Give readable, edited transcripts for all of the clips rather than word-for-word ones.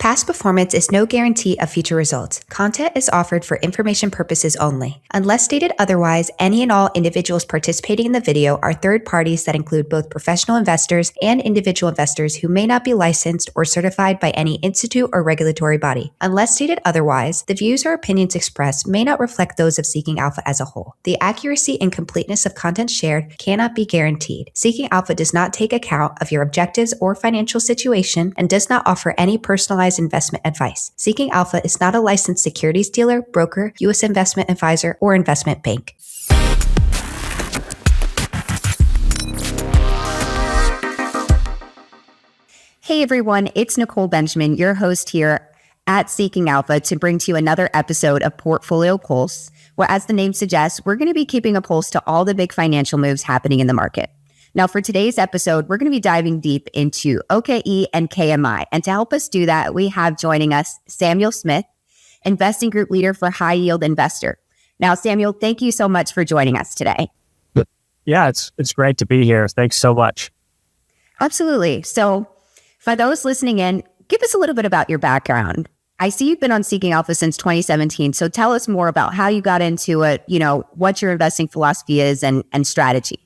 Past performance is no guarantee of future results. Content is offered for information purposes only. Unless stated otherwise, any and all individuals participating in the video are third parties that include both professional investors and individual investors who may not be licensed or certified by any institute or regulatory body. Unless stated otherwise, the views or opinions expressed may not reflect those of Seeking Alpha as a whole. The accuracy and completeness of content shared cannot be guaranteed. Seeking Alpha does not take account of your objectives or financial situation and does not offer any personalized investment advice. Seeking Alpha is not a licensed securities dealer, broker, U.S. investment advisor, or investment bank. Hey everyone, it's Nicole Benjamin, your host here at Seeking Alpha, to bring to you another episode of Portfolio Pulse, where, as the name suggests, we're going to be keeping a pulse to all the big financial moves happening in the market. Now, for today's episode, we're going to be diving deep into OKE and KMI. And to help us do that, we have joining us Samuel Smith, Investing Group Leader for High Yield Investor. Now, Samuel, thank you so much for joining us today. Yeah, it's great to be here. Thanks so much. Absolutely. So for those listening in, give us a little bit about your background. I see you've been on Seeking Alpha since 2017. So tell us more about how you got into it, what your investing philosophy is and strategy.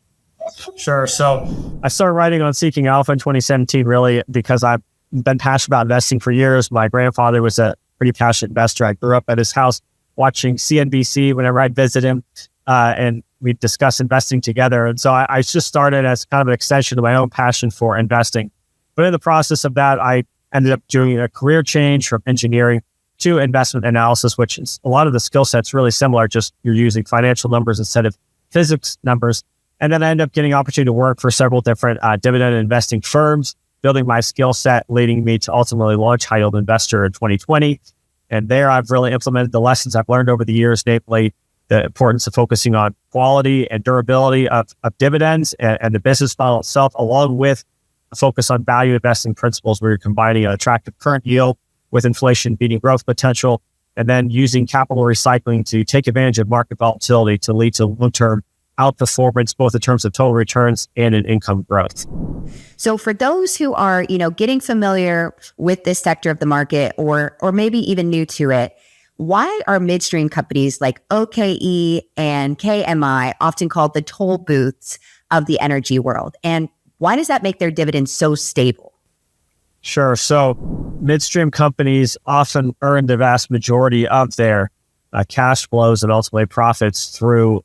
Sure. So I started writing on Seeking Alpha in 2017, really, because I've been passionate about investing for years. My grandfather was a pretty passionate investor. I grew up at his house watching CNBC whenever I'd visit him, and we'd discuss investing together. And so I just started as kind of an extension of my own passion for investing. But in the process of that, I ended up doing a career change from engineering to investment analysis, which is a lot of the skill sets really similar, just you're using financial numbers instead of physics numbers. And then I ended up getting an opportunity to work for several different dividend investing firms, building my skill set, leading me to ultimately launch High Yield Investor in 2020. And there I've really implemented the lessons I've learned over the years, namely the importance of focusing on quality and durability of dividends and the business model itself, along with a focus on value investing principles where you're combining an attractive current yield with inflation beating growth potential, and then using capital recycling to take advantage of market volatility to lead to long-term outperformance, both in terms of total returns and in income growth. So for those who are, getting familiar with this sector of the market or maybe even new to it, why are midstream companies like OKE and KMI often called the toll booths of the energy world? And why does that make their dividends so stable? Sure. So midstream companies often earn the vast majority of their cash flows and ultimately profits through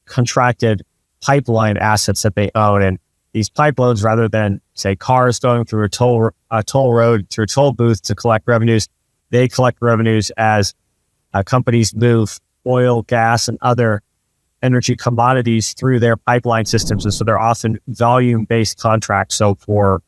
contracted pipeline assets that they own. And these pipelines, rather than, say, cars going through a toll road through a toll booth to collect revenues, they collect revenues as companies move oil, gas, and other energy commodities through their pipeline systems. And so they're often volume-based contracts. So for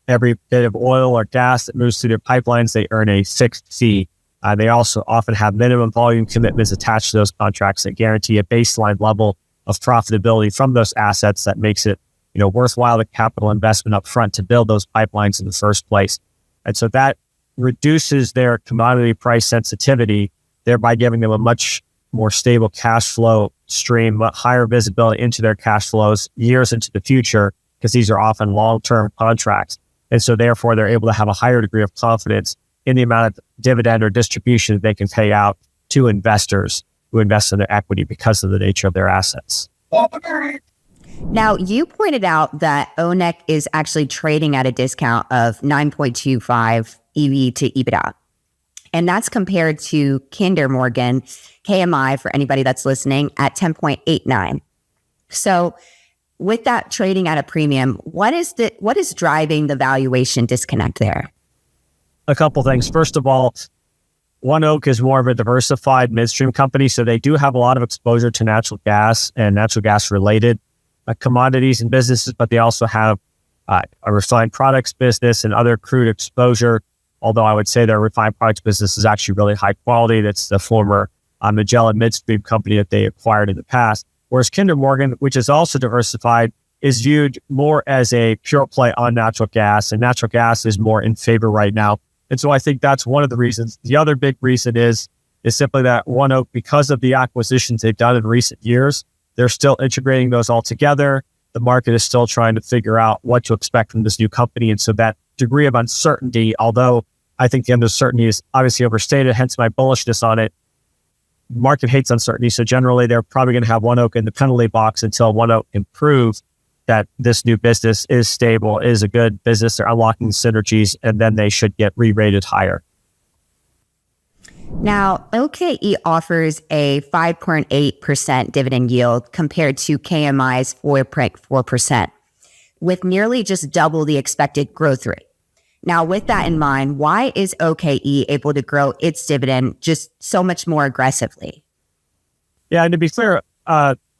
every bit of oil or gas that moves through their pipelines, they earn a fixed fee. They also often have minimum volume commitments attached to those contracts that guarantee a baseline level of profitability from those assets that makes it, worthwhile the capital investment up front to build those pipelines in the first place. And so that reduces their commodity price sensitivity, thereby giving them a much more stable cash flow stream, higher visibility into their cash flows years into the future, because these are often long-term contracts. And so therefore they're able to have a higher degree of confidence in the amount of dividend or distribution they can pay out to investors who invest in their equity because of the nature of their assets. Now, you pointed out that ONEOK is actually trading at a discount of 9.25 EV to EBITDA. And that's compared to Kinder Morgan, KMI, for anybody that's listening, at 10.89. So with that trading at a premium, what is driving the valuation disconnect there? A couple things. First of all, ONEOK is more of a diversified midstream company, so they do have a lot of exposure to natural gas and natural gas-related commodities and businesses, but they also have a refined products business and other crude exposure, although I would say their refined products business is actually really high quality. That's the former Magellan Midstream company that they acquired in the past. Whereas Kinder Morgan, which is also diversified, is viewed more as a pure play on natural gas, and natural gas is more in favor right now. And so I think that's one of the reasons. The other big reason is simply that ONEOK, because of the acquisitions they've done in recent years, they're still integrating those all together. The market is still trying to figure out what to expect from this new company. And so that degree of uncertainty, although I think the uncertainty is obviously overstated, hence my bullishness on it. Market hates uncertainty, so generally they're probably going to have ONEOK in the penalty box until ONEOK can prove that this new business is stable, is a good business, they're unlocking synergies, and then they should get re-rated higher. Now, OKE offers a 5.8% dividend yield compared to KMI's 4.4%, with nearly just double the expected growth rate. Now, with that in mind, why is OKE able to grow its dividend just so much more aggressively? Yeah, and to be clear,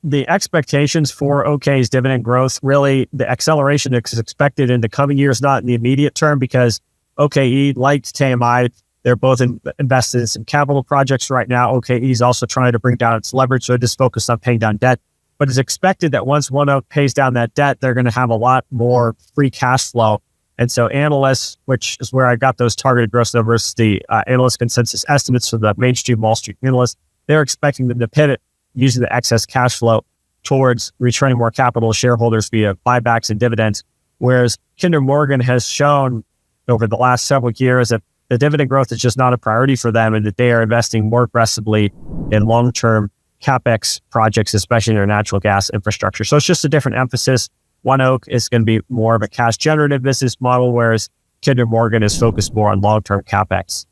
the expectations for OK's dividend growth, really the acceleration is expected in the coming years, not in the immediate term, because OKE, like KMI, they're both invested in some capital projects right now. OKE is also trying to bring down its leverage, so it is focused on paying down debt. But it's expected that once ONEOK pays down that debt, they're going to have a lot more free cash flow. And so analysts, which is where I got those targeted gross numbers, the analyst consensus estimates for the mainstream Wall Street analysts, they're expecting them to pivot using the excess cash flow towards returning more capital to shareholders via buybacks and dividends. Whereas Kinder Morgan has shown over the last several years that the dividend growth is just not a priority for them, and that they are investing more aggressively in long-term CapEx projects, especially in their natural gas infrastructure. So it's just a different emphasis. ONEOK is going to be more of a cash generative business model, whereas Kinder Morgan is focused more on long-term CapEx.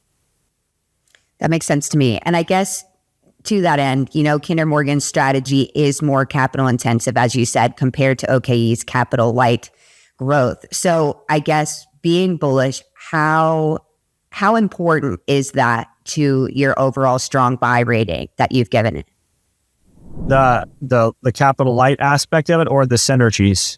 That makes sense to me. And I guess to that end, Kinder Morgan's strategy is more capital intensive, as you said, compared to OKE's capital light growth. So I guess being bullish, how important is that to your overall strong buy rating that you've given it? The capital light aspect of it, or the synergies?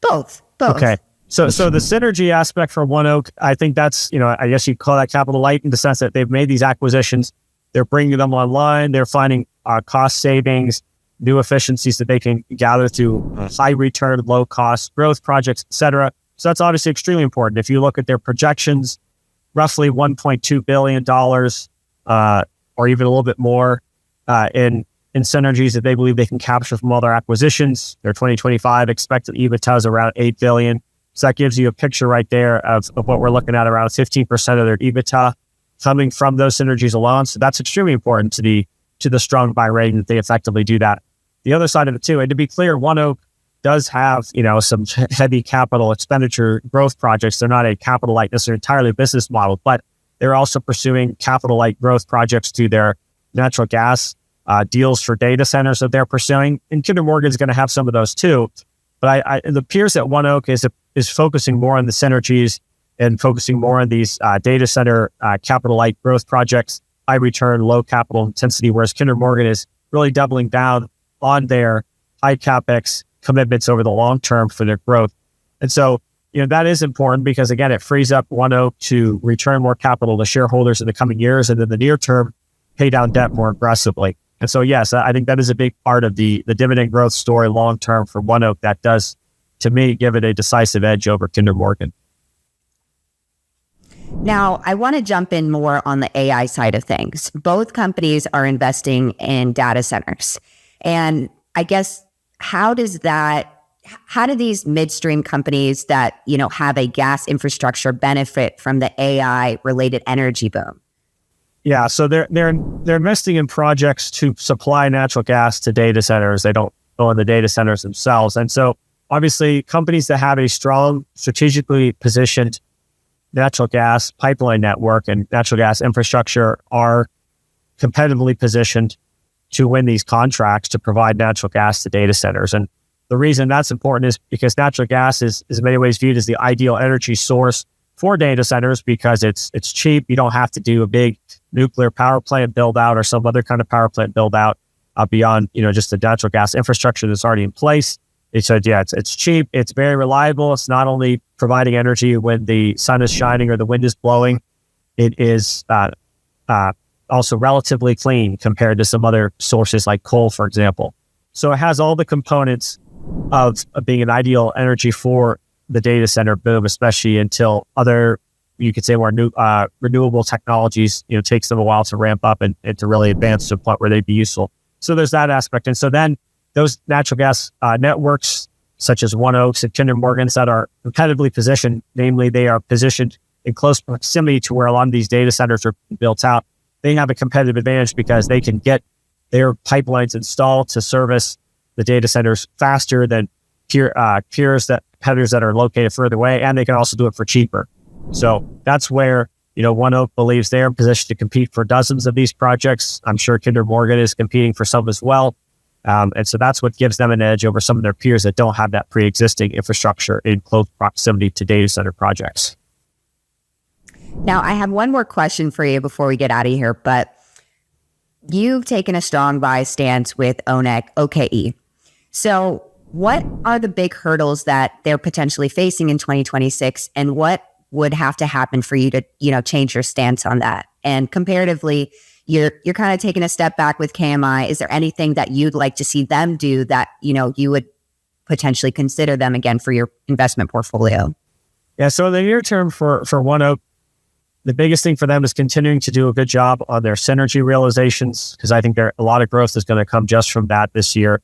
Both. Okay. So the synergy aspect for ONEOK, I think that's, I guess you call that capital light in the sense that they've made these acquisitions, they're bringing them online, they're finding cost savings, new efficiencies that they can gather through high return, low cost growth projects, et cetera. So that's obviously extremely important. If you look at their projections, roughly $1.2 billion, or even a little bit more in synergies that they believe they can capture from all their acquisitions. Their 2025 expected EBITDA is around $8 billion. So that gives you a picture right there of what we're looking at, around 15% of their EBITDA coming from those synergies alone. So that's extremely important to the strong buy rating that they effectively do that. The other side of it too, and to be clear, ONEOK does have, some heavy capital expenditure growth projects. They're not a capital light, necessarily entirely business model, but they're also pursuing capital light growth projects through their natural gas deals for data centers that they're pursuing. And Kinder Morgan is going to have some of those too. But it appears that ONEOK is focusing more on the synergies and focusing more on these data center capital light growth projects, high return, low capital intensity, whereas Kinder Morgan is really doubling down on their high CapEx commitments over the long term for their growth. And so, that is important because, again, it frees up ONEOK to return more capital to shareholders in the coming years, and in the near term, pay down debt more aggressively. And so, yes, I think that is a big part of the dividend growth story long term for ONEOK that does, to me, give it a decisive edge over Kinder Morgan. Now, I want to jump in more on the AI side of things. Both companies are investing in data centers. And I guess, how do these midstream companies that, have a gas infrastructure benefit from the AI related energy boom? Yeah, so they're investing in projects to supply natural gas to data centers. They don't own the data centers themselves. And so obviously companies that have a strong, strategically positioned natural gas pipeline network and natural gas infrastructure are competitively positioned to win these contracts to provide natural gas to data centers. And the reason that's important is because natural gas is in many ways viewed as the ideal energy source for data centers because it's cheap. You don't have to do a big nuclear power plant build out or some other kind of power plant build out beyond, just the natural gas infrastructure that's already in place. It's cheap. It's very reliable. It's not only providing energy when the sun is shining or the wind is blowing. It is also relatively clean compared to some other sources like coal, for example. So it has all the components of being an ideal energy for the data center boom, especially until other, you could say, more renewable technologies, takes them a while to ramp up and to really advance to a point where they'd be useful. So there's that aspect. And so then those natural gas networks, such as ONEOK and Kinder Morgan's, that are competitively positioned, namely they are positioned in close proximity to where a lot of these data centers are built out, they have a competitive advantage because they can get their pipelines installed to service the data centers faster than competitors that are located further away, and they can also do it for cheaper. So that's where ONEOK believes they're in position to compete for dozens of these projects. I'm sure Kinder Morgan is competing for some as well. And so that's what gives them an edge over some of their peers that don't have that pre-existing infrastructure in close proximity to data center projects. Now, I have one more question for you before we get out of here, but you've taken a strong buy stance with ONEOK, OKE. So what are the big hurdles that they're potentially facing in 2026, and what would have to happen for you to, change your stance on that? And comparatively, you're kind of taking a step back with KMI. Is there anything that you'd like to see them do that, you would potentially consider them again for your investment portfolio? Yeah, so in the near term for ONEOK, the biggest thing for them is continuing to do a good job on their synergy realizations, because I think a lot of growth is going to come just from that this year.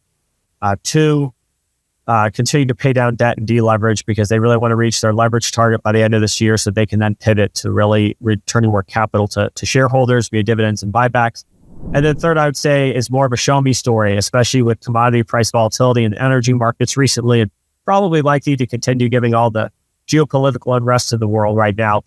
Two, continue to pay down debt and deleverage, because they really want to reach their leverage target by the end of this year so they can then pivot to really returning more capital to shareholders via dividends and buybacks. And then third, I would say, is more of a show me story, especially with commodity price volatility in energy markets recently, and probably likely to continue given all the geopolitical unrest in the world right now.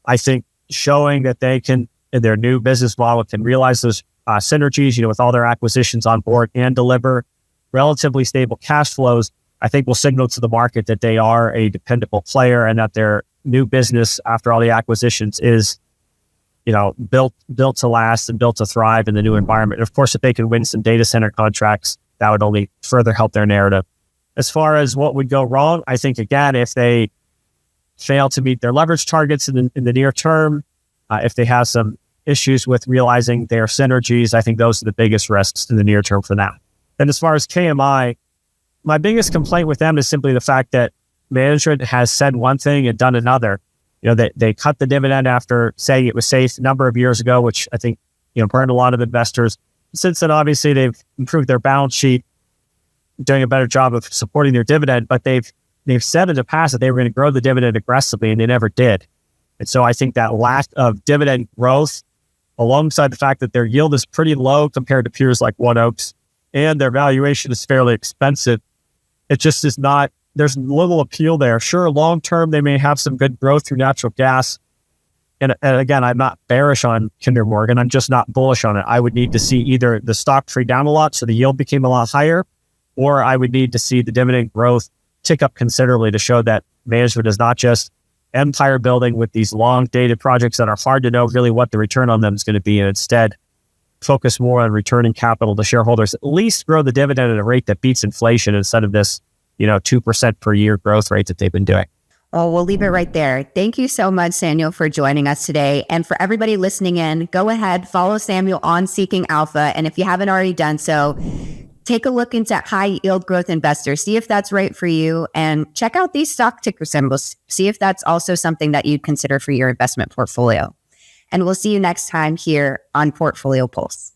I think showing that they can, in their new business model, can realize those synergies, with all their acquisitions on board and deliver relatively stable cash flows, I think will signal to the market that they are a dependable player and that their new business after all the acquisitions is, built to last and built to thrive in the new environment. And of course, if they can win some data center contracts, that would only further help their narrative. As far as what would go wrong, I think, again, if they fail to meet their leverage targets in the near term, if they have some issues with realizing their synergies, I think those are the biggest risks in the near term for them. And as far as KMI, my biggest complaint with them is simply the fact that management has said one thing and done another. They cut the dividend after saying it was safe a number of years ago, which I think, burned a lot of investors. Since then, obviously, they've improved their balance sheet, doing a better job of supporting their dividend, but they've said in the past that they were going to grow the dividend aggressively, and they never did. And so I think that lack of dividend growth, alongside the fact that their yield is pretty low compared to peers like ONEOK's, and their valuation is fairly expensive, it just is not, there's little appeal there. Sure, long-term, they may have some good growth through natural gas. And again, I'm not bearish on Kinder Morgan. I'm just not bullish on it. I would need to see either the stock trade down a lot so the yield became a lot higher, or I would need to see the dividend growth tick up considerably to show that management is not just empire building with these long-dated projects that are hard to know really what the return on them is going to be, and instead focus more on returning capital to shareholders, at least grow the dividend at a rate that beats inflation instead of this, 2% per year growth rate that they've been doing. Oh, we'll leave it right there. Thank you so much, Samuel, for joining us today. And for everybody listening in, go ahead, follow Samuel on Seeking Alpha. And if you haven't already done so, take a look into high yield growth investors, see if that's right for you, and check out these stock ticker symbols. See if that's also something that you'd consider for your investment portfolio. And we'll see you next time here on Portfolio Pulse.